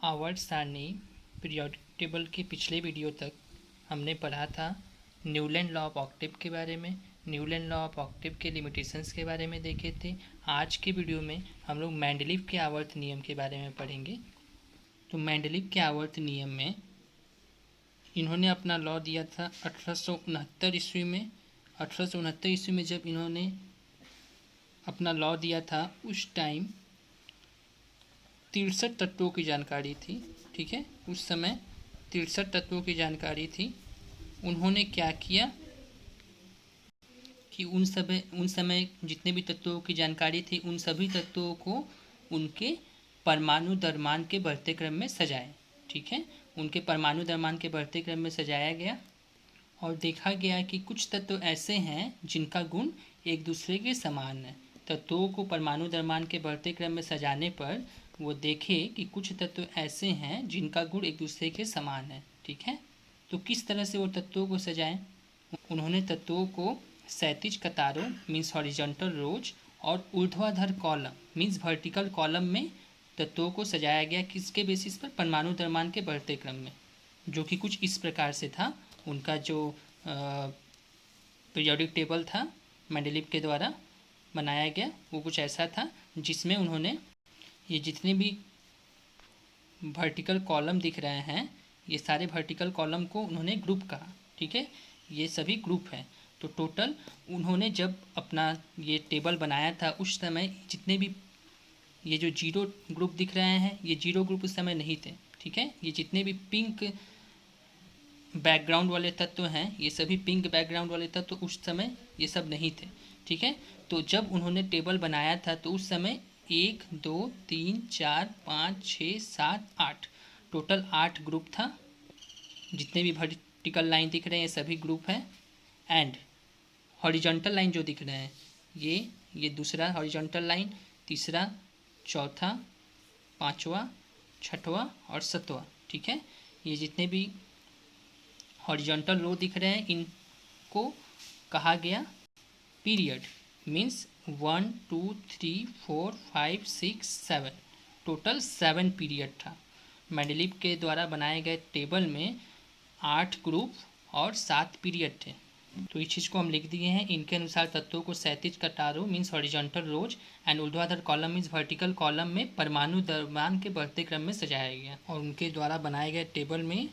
आवर्त सारणी periodic table के पिछले वीडियो तक हमने पढ़ा था न्यूलैंड लॉ ऑफ ऑक्टेव के बारे में। न्यूलैंड लॉ ऑफ ऑक्टेव के लिमिटेशंस के बारे में देखे थे। आज के वीडियो में हम लोग मेंडलीव के आवर्त नियम के बारे में पढ़ेंगे। तो मेंडलीव के आवर्त नियम में इन्होंने अपना लॉ दिया था 1869 ईस्वी में। 1869 ईस्वी में जब इन्होंने अपना लॉ दिया था उस टाइम 63 तत्वों की जानकारी थी। ठीक है, उस समय 63 तत्वों की जानकारी थी। उन्होंने क्या किया कि उन समय जितने भी तत्वों की जानकारी थी उन सभी तत्वों को उनके परमाणु द्रव्यमान के बढ़ते क्रम में सजाए। ठीक है, उनके परमाणु द्रव्यमान के बढ़ते क्रम में सजाया गया और देखा गया कि कुछ तत्व ऐसे हैं जिनका गुण एक दूसरे के समान है। तत्वों को परमाणु द्रव्यमान के बढ़ते क्रम में सजाने पर वो देखे कि कुछ तत्व ऐसे हैं जिनका गुण एक दूसरे के समान है। ठीक है, तो किस तरह से वो तत्वों को सजाएं? उन्होंने तत्वों को क्षैतिज कतारों मीन्स हॉरिजॉन्टल रोज और ऊर्ध्वाधर कॉलम मीन्स वर्टिकल कॉलम में तत्वों को सजाया गया। किसके बेसिस पर? परमाणु द्रव्यमान के बढ़ते क्रम में, जो कि कुछ इस प्रकार से था। उनका जो पीरियोडिक टेबल था मेंडलीव के द्वारा बनाया गया वो कुछ ऐसा था, जिसमें उन्होंने ये जितने भी वर्टिकल कॉलम दिख रहे हैं ये सारे वर्टिकल कॉलम को उन्होंने ग्रुप कहा। ठीक है, ये सभी ग्रुप हैं। तो टोटल उन्होंने जब अपना ये टेबल बनाया था उस समय जितने भी ये जो जीरो ग्रुप दिख रहे हैं ये जीरो ग्रुप उस समय नहीं थे। ठीक है, ये जितने भी पिंक बैकग्राउंड वाले तत्व हैं ये सभी पिंक बैकग्राउंड वाले तत्व उस समय ये सब नहीं थे। ठीक है, तो जब उन्होंने टेबल बनाया था तो उस समय 1 2 3 4 5 6 7 8 टोटल 8 ग्रुप था। जितने भी वर्टिकल लाइन दिख रहे हैं सभी ग्रुप हैं। एंड हॉरिजॉन्टल लाइन जो दिख रहे हैं ये दूसरा हॉरिजॉन्टल लाइन, तीसरा, चौथा, पांचवा, छठवां और सातवां। ठीक है, ये जितने भी हॉरिजॉन्टल रो दिख रहे हैं इनको कहा गया पीरियड। मीन्स 1 2 3 4 5 6 7 टोटल 7 पीरियड था। मेंडलीव के द्वारा बनाए गए टेबल में 8 ग्रुप और 7 पीरियड थे। तो इस चीज़ को हम लिख दिए हैं। इनके अनुसार तत्वों को क्षैतिज कतारों मीन्स हॉरिजॉन्टल रोज एंड ऊर्ध्वाधर कॉलम मीन्स वर्टिकल कॉलम में परमाणु द्रव्यमान के बढ़ते क्रम में सजाया गया। और उनके द्वारा बनाए गए टेबल में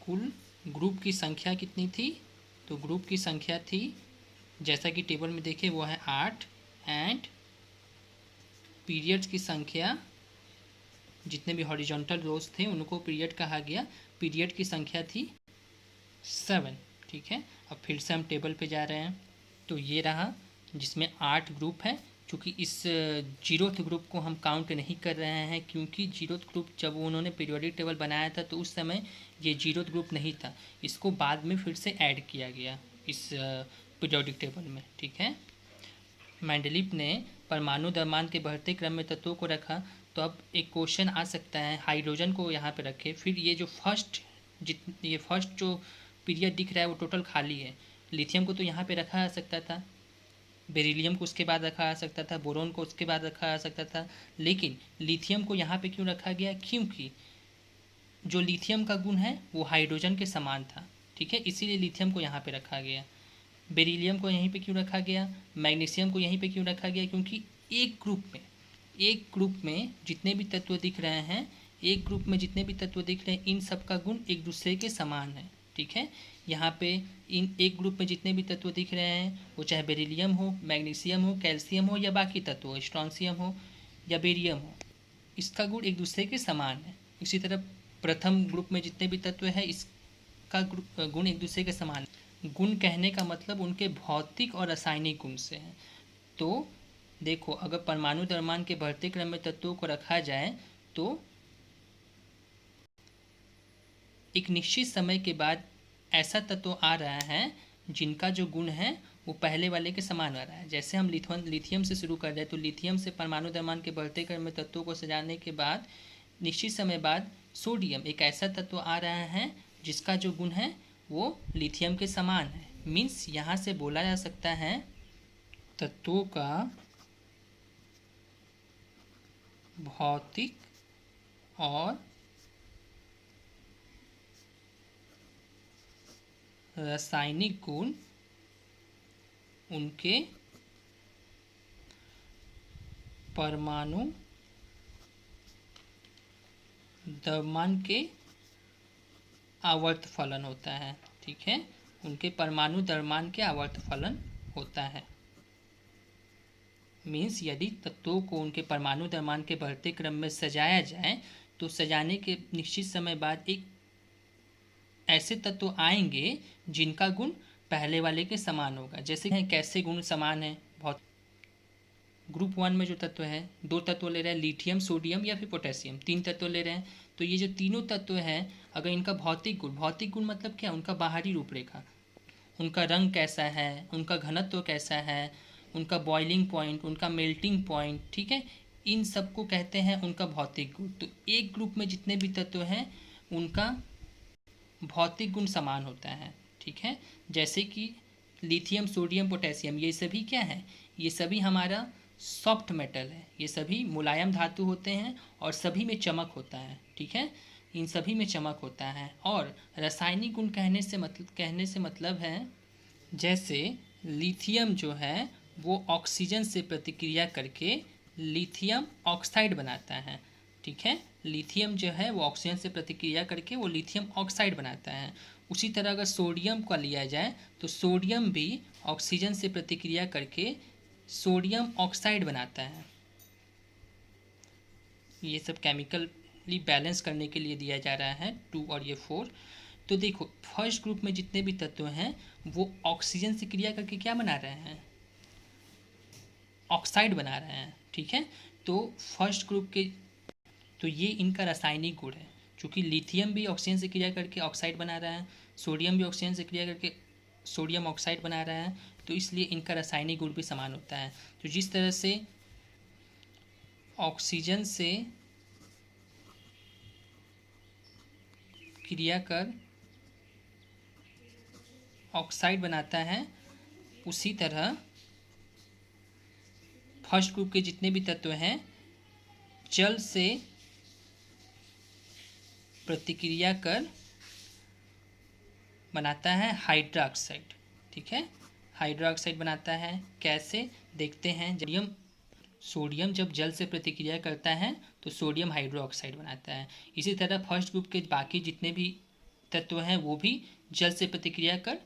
कुल ग्रुप की संख्या कितनी थी? तो ग्रुप की संख्या थी, जैसा कि टेबल में देखे, वो है 8 एंड पीरियड्स की संख्या जितने भी हॉरिजॉन्टल रोज थे उनको पीरियड कहा गया। पीरियड की संख्या थी 7। ठीक है, अब फिर से हम टेबल पे जा रहे हैं। तो ये रहा जिसमें 8 ग्रुप है। क्योंकि इस जीरोथ ग्रुप को हम काउंट नहीं कर रहे हैं क्योंकि जीरोथ ग्रुप जब उन्होंने पीरियोडिक टेबल बनाया था तो उस समय ये जीरोथ ग्रुप नहीं था। इसको बाद में फिर से ऐड किया गया इस पीरियोडिक टेबल में। ठीक है, मेंडलीव ने परमाणु द्रव्यमान के बढ़ते क्रम में तत्वों को रखा। तो अब एक क्वेश्चन आ सकता है, हाइड्रोजन को यहाँ पे रखे, फिर ये जो फर्स्ट जो पीरियड दिख रहा है वो टोटल खाली है। लिथियम को तो यहाँ पे रखा जा सकता था, बेरिलियम को उसके बाद रखा जा सकता था, बोरोन को उसके बाद रखा जा सकता था, लेकिन लिथियम को यहाँ पे क्यों रखा गया? क्योंकि जो लिथियम का गुण है वो हाइड्रोजन के समान था। ठीक है, इसीलिए लिथियम को यहाँ पे रखा गया। बेरिलियम को यहीं पे क्यों रखा गया? मैग्नीशियम को यहीं पे क्यों रखा गया? क्योंकि एक ग्रुप में जितने भी तत्व दिख रहे हैं इन सब का गुण एक दूसरे के समान है। ठीक है, यहाँ पे इन एक ग्रुप में जितने भी तत्व दिख रहे हैं वो चाहे बेरिलियम हो, मैग्नीशियम हो, कैल्शियम हो या बाकी तत्व हो, स्ट्रॉन्शियम हो या बेरियम हो, इसका गुण एक दूसरे के समान है। इसी तरह प्रथम ग्रुप में जितने भी तत्व है इसका गुण एक दूसरे के समान है। गुण कहने का मतलब उनके भौतिक और रासायनिक गुण से है। तो देखो, अगर परमाणु द्रव्यमान के बढ़ते क्रम में तत्वों को रखा जाए तो एक निश्चित समय के बाद ऐसा तत्व आ रहा है जिनका जो गुण है वो पहले वाले के समान आ रहा है। जैसे हम लिथियम से शुरू कर रहे हैं तो लिथियम से परमाणु द्रव्यमान के बढ़ते क्रम में तत्वों को सजाने के बाद निश्चित समय बाद सोडियम एक ऐसा तत्व आ रहा है जिसका जो गुण है वो लिथियम के समान है। मीन्स यहाँ से बोला जा सकता है तत्वों का भौतिक और रासायनिक गुण उनके परमाणु द्रव्यमान के आवर्त फलन होता है। ठीक है, उनके परमाणु द्रव्यमान के आवर्त फलन होता है। मीन्स यदि तत्वों को उनके परमाणु द्रव्यमान के बढ़ते क्रम में सजाया जाए तो सजाने के निश्चित समय बाद एक ऐसे तत्व आएंगे जिनका गुण पहले वाले के समान होगा। जैसे कैसे गुण समान है, बहुत ग्रुप 1 में जो तत्व है, 2 तत्व ले रहे हैं, लिथियम, सोडियम या फिर पोटेशियम, 3 तत्व ले रहे हैं। तो ये जो तीनों तत्व हैं, अगर इनका भौतिक गुण मतलब क्या, उनका बाहरी रूपरेखा, उनका रंग कैसा है, उनका घनत्व कैसा है, उनका बॉइलिंग पॉइंट, उनका मेल्टिंग पॉइंट, ठीक है, इन सब को कहते हैं उनका भौतिक गुण। तो एक ग्रुप में जितने भी तत्व हैं उनका भौतिक गुण समान होता है। ठीक है, जैसे कि लिथियम, सोडियम, पोटेशियम, ये सभी क्या है, ये सभी हमारा सॉफ्ट मेटल है, ये सभी मुलायम धातु होते हैं और सभी में चमक होता है। ठीक है, इन सभी में चमक होता है। और रासायनिक गुण कहने से मतलब है, जैसे लिथियम जो है वो ऑक्सीजन से प्रतिक्रिया करके लिथियम ऑक्साइड बनाता है। ठीक है, लिथियम जो है वो ऑक्सीजन से प्रतिक्रिया करके वो लिथियम ऑक्साइड बनाता है। उसी तरह अगर सोडियम का लिया जाए तो सोडियम भी ऑक्सीजन से प्रतिक्रिया करके सोडियम ऑक्साइड बनाता है। ये सब केमिकली बैलेंस करने के लिए दिया जा रहा है 2 और ये 4। तो देखो फर्स्ट ग्रुप में जितने भी तत्व हैं वो ऑक्सीजन से क्रिया करके क्या बना रहे हैं, ऑक्साइड बना रहे हैं। ठीक है, तो फर्स्ट ग्रुप के, तो ये इनका रासायनिक गुण है। चूँकि लिथियम भी ऑक्सीजन से क्रिया करके ऑक्साइड बना रहा है, सोडियम भी ऑक्सीजन से क्रिया करके सोडियम ऑक्साइड बना रहा है, तो इसलिए इनका रासायनिक गुण भी समान होता है। तो जिस तरह से ऑक्सीजन से क्रिया कर ऑक्साइड बनाता है, उसी तरह फर्स्ट ग्रुप के जितने भी तत्व हैं जल से प्रतिक्रिया कर बनाता है हाइड्रोक्साइड। ठीक है, हाइड्रोक्साइड बनाता है। कैसे देखते हैं, जब सोडियम जब जल से प्रतिक्रिया करता है तो सोडियम हाइड्रोक्साइड बनाता है। इसी तरह फर्स्ट ग्रुप के बाकी जितने भी तत्व हैं वो भी जल से प्रतिक्रिया कर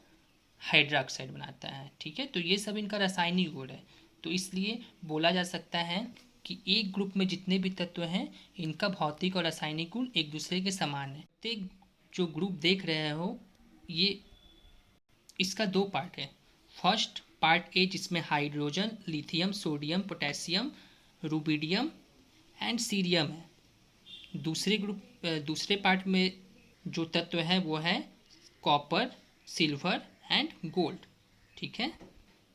हाइड्रोक्साइड बनाता है। ठीक है, तो ये सब इनका रासायनिक गुण है। तो इसलिए बोला जा सकता है कि एक ग्रुप में जितने भी तत्व हैं इनका भौतिक और रासायनिक गुण एक दूसरे के समान है। प्रत्येक जो ग्रुप देख रहे हो ये इसका 2 पार्ट है। फर्स्ट पार्ट ए जिसमें hydrogen, lithium, sodium, potassium, rubidium and cerium है। दूसरे पार्ट में जो तत्व है वो है कॉपर, सिल्वर एंड गोल्ड। ठीक है,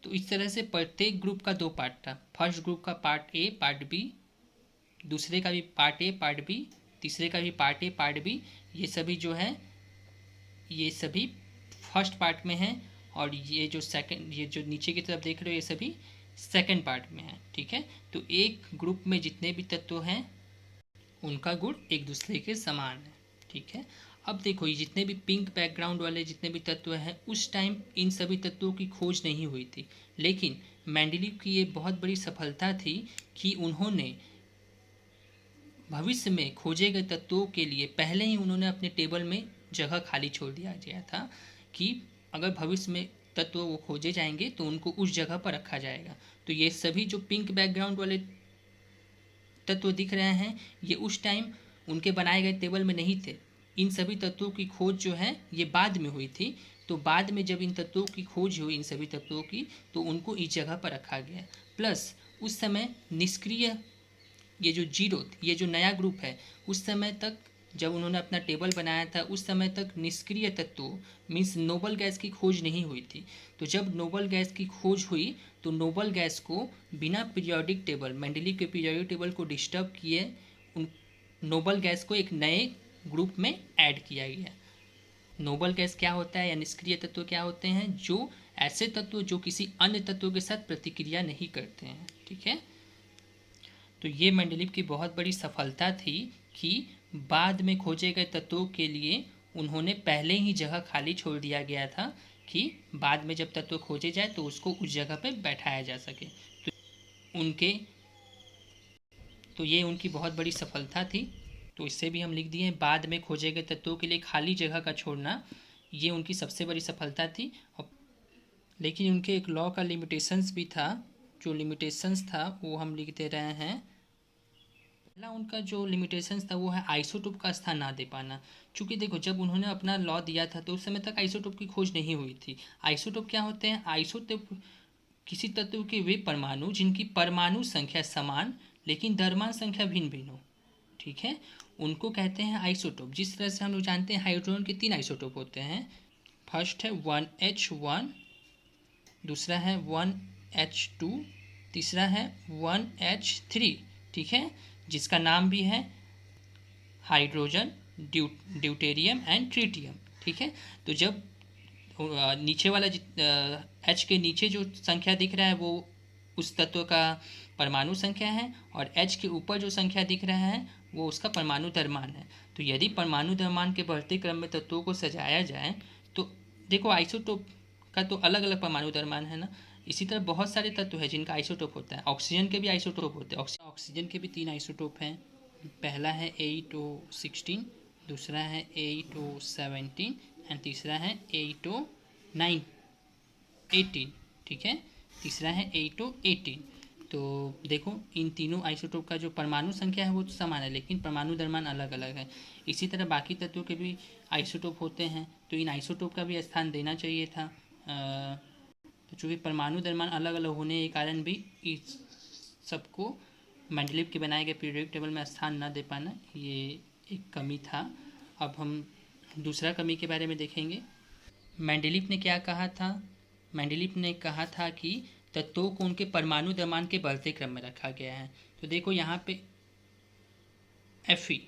तो इस तरह से प्रत्येक ग्रुप का 2 पार्ट था। फर्स्ट ग्रुप का पार्ट ए, पार्ट बी, दूसरे का भी पार्ट ए, पार्ट बी, तीसरे का भी पार्ट ए, पार्ट बी। ये सभी जो है ये सभी फर्स्ट पार्ट में है, और ये जो नीचे की तरफ देख रहे हो ये सभी सेकंड पार्ट में है। ठीक है, तो एक ग्रुप में जितने भी तत्व हैं उनका गुण एक दूसरे के समान है। ठीक है, अब देखो ये जितने भी पिंक बैकग्राउंड वाले जितने भी तत्व हैं उस टाइम इन सभी तत्वों की खोज नहीं हुई थी, लेकिन मेंडलीव की ये बहुत बड़ी सफलता थी कि उन्होंने भविष्य में खोजे गए तत्वों के लिए पहले ही उन्होंने अपने टेबल में जगह खाली छोड़ दिया गया था कि अगर भविष्य में तत्व वो खोजे जाएंगे तो उनको उस जगह पर रखा जाएगा। तो ये सभी जो पिंक बैकग्राउंड वाले तत्व दिख रहे हैं ये उस टाइम उनके बनाए गए टेबल में नहीं थे। इन सभी तत्वों की खोज जो है ये बाद में हुई थी। तो बाद में जब इन तत्वों की खोज हुई, इन सभी तत्वों की, तो उनको इस जगह पर रखा गया। प्लस उस समय निष्क्रिय ये जो जीरो, ये जो नया ग्रुप है, उस समय तक जब उन्होंने अपना टेबल बनाया था उस समय तक निष्क्रिय तत्वों मीन्स नोबल गैस की खोज नहीं हुई थी। तो जब नोबल गैस की खोज हुई तो नोबल गैस को बिना पीरियोडिक टेबल, मेंडलीव के पीरियोडिक टेबल को डिस्टर्ब किए उन नोबल गैस को एक नए ग्रुप में ऐड किया गया। नोबल गैस क्या होता है या निष्क्रिय तत्व क्या होते हैं, जो ऐसे तत्व जो किसी अन्य तत्व के साथ प्रतिक्रिया नहीं करते हैं। ठीक है, तो ये मेंडलीव की बहुत बड़ी सफलता थी कि बाद में खोजे गए तत्वों के लिए उन्होंने पहले ही जगह खाली छोड़ दिया गया था कि बाद में जब तत्व खोजे जाए तो उसको उस जगह पे बैठाया जा सके। तो ये उनकी बहुत बड़ी सफलता थी। तो इससे भी हम लिख दिए हैं, बाद में खोजे गए तत्वों के लिए खाली जगह का छोड़ना, ये उनकी सबसे बड़ी सफलता थी। लेकिन उनके एक लॉ का लिमिटेशंस भी था। जो लिमिटेशंस था वो हम लिख दे रहे हैं। पहला उनका जो लिमिटेशंस था वो है आइसोटोप का स्थान ना दे पाना। क्योंकि देखो, जब उन्होंने अपना लॉ दिया था तो उस समय तक आइसोटोप की खोज नहीं हुई थी। आइसोटोप क्या होते हैं? आइसोटोप किसी तत्व के वे परमाणु जिनकी परमाणु संख्या समान लेकिन द्रव्यमान संख्या भिन्न भिन्न हो, ठीक है, उनको कहते हैं आइसोटोप। जिस तरह से हम लोग जानते हैं हाइड्रोजन के 3 आइसोटोप होते हैं। फर्स्ट है 1H1, दूसरा है 1H2, तीसरा है 1H3, ठीक है, जिसका नाम भी है हाइड्रोजन, ड्यूटेरियम एंड ट्रिटियम, ठीक है। तो जब नीचे वाला H के नीचे जो संख्या दिख रहा है वो उस तत्व का परमाणु संख्या है, और H के ऊपर जो संख्या दिख रहा है वो उसका परमाणु द्रव्यमान है। तो यदि परमाणु द्रव्यमान के बढ़ते क्रम में तत्वों को सजाया जाए तो देखो, आइसोटोप का तो अलग अलग परमाणु द्रव्यमान है ना। इसी तरह बहुत सारे तत्व हैं जिनका आइसोटोप होता है। ऑक्सीजन के भी आइसोटोप होते हैं। ऑक्सीजन के भी 3 आइसोटोप हैं। पहला है 8O16, दूसरा है 8O17 एंड तीसरा है 8O18, ठीक है, तीसरा है 8O18। तो देखो, इन तीनों आइसोटोप का जो परमाणु संख्या है वो तो समान है लेकिन परमाणु द्रव्यमान अलग अलग है। इसी तरह बाकी तत्वों के भी आइसोटोप होते हैं, तो इन आइसोटोप का भी स्थान देना चाहिए था। तो चूँकि परमाणु द्रव्यमान अलग अलग होने के कारण भी इस सबको मेंडलीव के बनाए गए पीरियोडिक टेबल में स्थान न दे पाना, ये एक कमी था। अब हम दूसरा कमी के बारे में देखेंगे। मेंडलीव ने क्या कहा था? मेंडलीव ने कहा था कि तत्वों को उनके परमाणु द्रव्यमान के बढ़ते क्रम में रखा गया है। तो देखो यहाँ पे Fe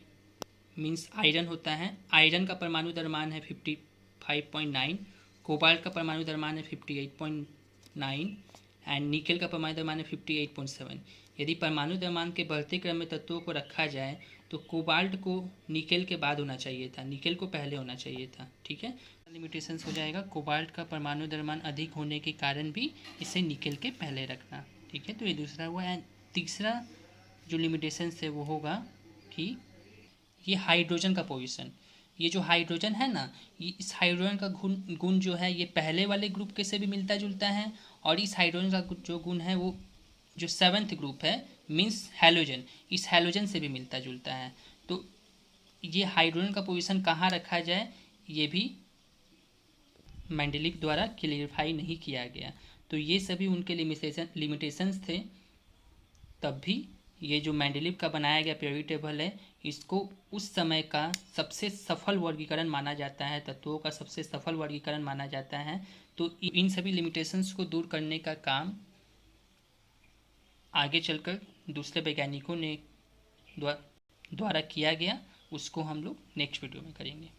मीन्स आयरन होता है। आयरन का परमाणु द्रव्यमान है 55.9, कोबाल्ट का परमाणु द्रव्यमान है 58.9 एंड निकेल का परमाणु द्रव्यमान है 58.7। यदि परमाणु द्रव्यमान के बढ़ते क्रम में तत्वों को रखा जाए तो कोबाल्ट को निकेल के बाद होना चाहिए था, निकेल को पहले होना चाहिए था, ठीक है। लिमिटेशंस हो जाएगा, कोबाल्ट का परमाणु द्रव्यमान अधिक होने के कारण भी इसे निकेल के पहले रखना, ठीक है। तो ये दूसरा हुआ। एंड तीसरा जो लिमिटेशंस है वो होगा कि ये हाइड्रोजन का पोजीशन, ये जो हाइड्रोजन है ना, ये इस हाइड्रोजन का गुण जो है ये पहले वाले ग्रुप के से भी मिलता जुलता है, और इस हाइड्रोजन का जो गुण है वो जो 7th ग्रुप है मीन्स हैलोजन, इस हैलोजन से भी मिलता जुलता है। तो ये हाइड्रोजन का पोजीशन कहाँ रखा जाए ये भी मेंडलीव द्वारा क्लियरफाई नहीं किया गया। तो ये सभी उनके लिमिटेशंस थे। तब भी ये जो मेंडलीव का बनाया गया पीरियोडिक टेबल है इसको उस समय का सबसे सफल वर्गीकरण माना जाता है, तत्वों का सबसे सफल वर्गीकरण माना जाता है। तो इन सभी लिमिटेशंस को दूर करने का काम आगे चलकर दूसरे वैज्ञानिकों ने द्वारा किया गया, उसको हम लोग नेक्स्ट वीडियो में करेंगे।